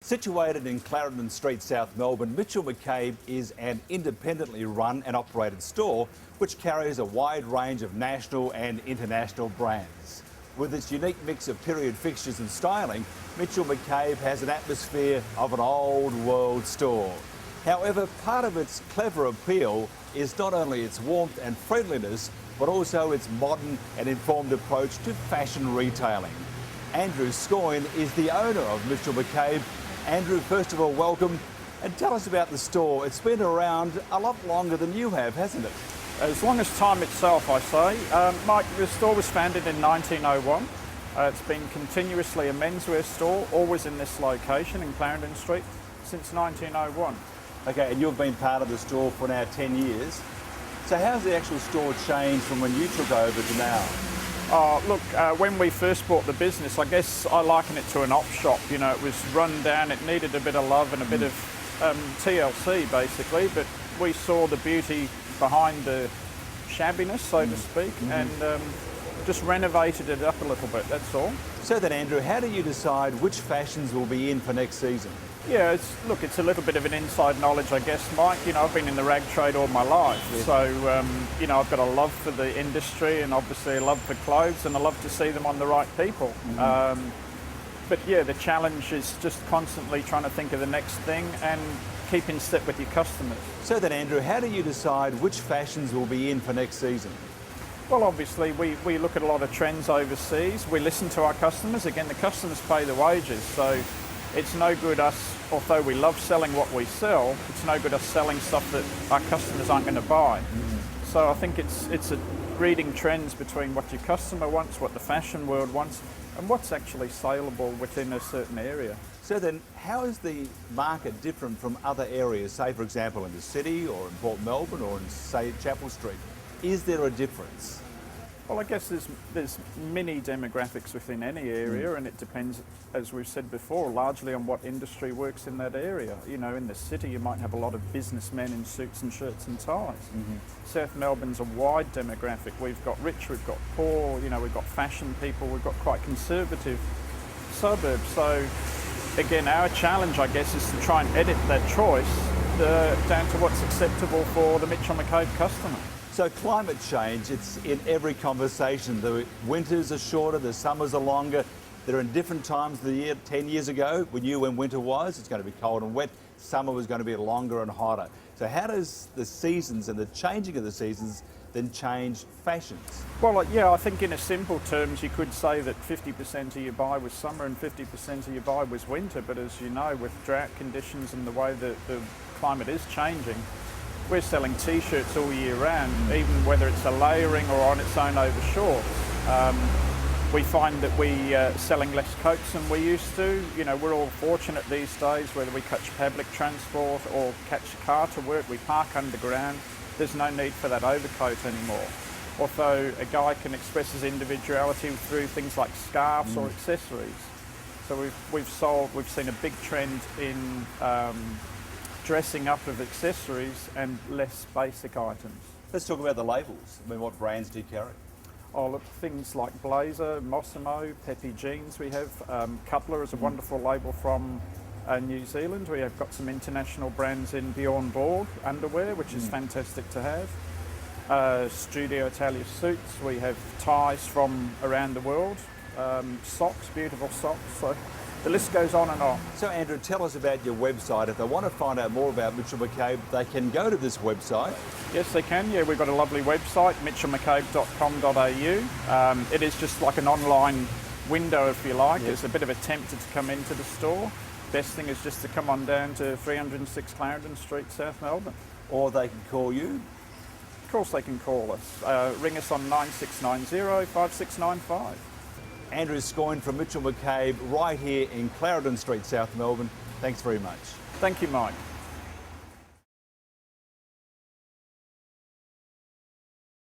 Situated in Clarendon Street, South Melbourne, Mitchell McCabe is an independently run and operated store which carries a wide range of national and international brands. With its unique mix of period fixtures and styling, Mitchell McCabe has an atmosphere of an old world store. However, part of its clever appeal is not only its warmth and friendliness, but also its modern and informed approach to fashion retailing. Andrew Scawen is the owner of Mitchell McCabe. Andrew, first of all, welcome, and tell us about the store. It's been around a lot longer than you have, hasn't it? As long as time itself, I say. Mike, the store was founded in 1901. It's been continuously a menswear store, always in this location in Clarendon Street, since 1901. Okay, and you've been part of the store for now 10 years. So how's the actual store changed from when you took over to now? Look, when we first bought the business, I guess I liken it to an op shop. You know, it was run down, it needed a bit of love and a bit of TLC basically, but we saw the beauty behind the shabbiness, so to speak, and just renovated it up a little bit, that's all. So then, Andrew, how do you decide which fashions will be in for next season? Yeah, it's a little bit of an inside knowledge, I guess, Mike. You know, I've been in the rag trade all my life, so, you know, I've got a love for the industry and obviously a love for clothes, and I love to see them on the right people. But yeah, the challenge is just constantly trying to think of the next thing and keep in step with your customers. So then, Andrew, how do you decide which fashions will be in for next season? Well, obviously, we look at a lot of trends overseas. We listen to our customers. Again, the customers pay the wages, so it's no good us, although we love selling what we sell, it's no good us selling stuff that our customers aren't going to buy. So I think it's a reading trends between what your customer wants, what the fashion world wants, and what's actually saleable within a certain area. So then, how is the market different from other areas, say for example in the city or in Port Melbourne or in, say, Chapel Street? Is there a difference? Well, I guess there's many demographics within any area, and it depends, as we've said before, largely on what industry works in that area. You know, in the city you might have a lot of businessmen in suits and shirts and ties. South Melbourne's a wide demographic. We've got rich, we've got poor, you know, we've got fashion people, we've got quite conservative suburbs. So again, our challenge, I guess, is to try and edit that choice down to what's acceptable for the Mitchell McCabe customer. So climate change, it's in every conversation. The winters are shorter, the summers are longer. They're in different times of the year. 10 years ago, we knew when winter was, it's going to be cold and wet. Summer was going to be longer and hotter. So how does the seasons and the changing of the seasons then change fashions? Well, yeah, I think in a simple terms, you could say that 50% of your buy was summer and 50% of your buy was winter. But as you know, with drought conditions and the way that the climate is changing, we're selling t-shirts all year round, even whether it's a layering or on its own over shorts. We find that we're selling less coats than we used to. You know, we're all fortunate these days, whether we catch public transport or catch a car to work, we park underground. There's no need for that overcoat anymore. Although a guy can express his individuality through things like scarves or accessories. So we've seen a big trend in dressing up of accessories and less basic items. Let's talk about the labels. I mean, what brands do you carry? Oh, look, things like Blazer, Mossimo, Peppy Jeans we have. Cutler is a wonderful label from New Zealand. We have got some international brands in Bjorn Borg underwear, which is fantastic to have. Studio Italia suits. We have ties from around the world. Socks, beautiful socks. So the list goes on and on. So Andrew, tell us about your website. If they want to find out more about Mitchell McCabe, they can go to this website. Yes, they can. Yeah, we've got a lovely website, mitchellmccabe.com.au. It is just like an online window, if you like. It's a bit of a tempter to come into the store. Best thing is just to come on down to 306 Clarendon Street, South Melbourne. Or they can call you. Of course they can call us. Ring us on 9690 5695. Andrew Scawen from Mitchell McCabe right here in Clarendon Street, South Melbourne. Thanks very much. Thank you, Mike.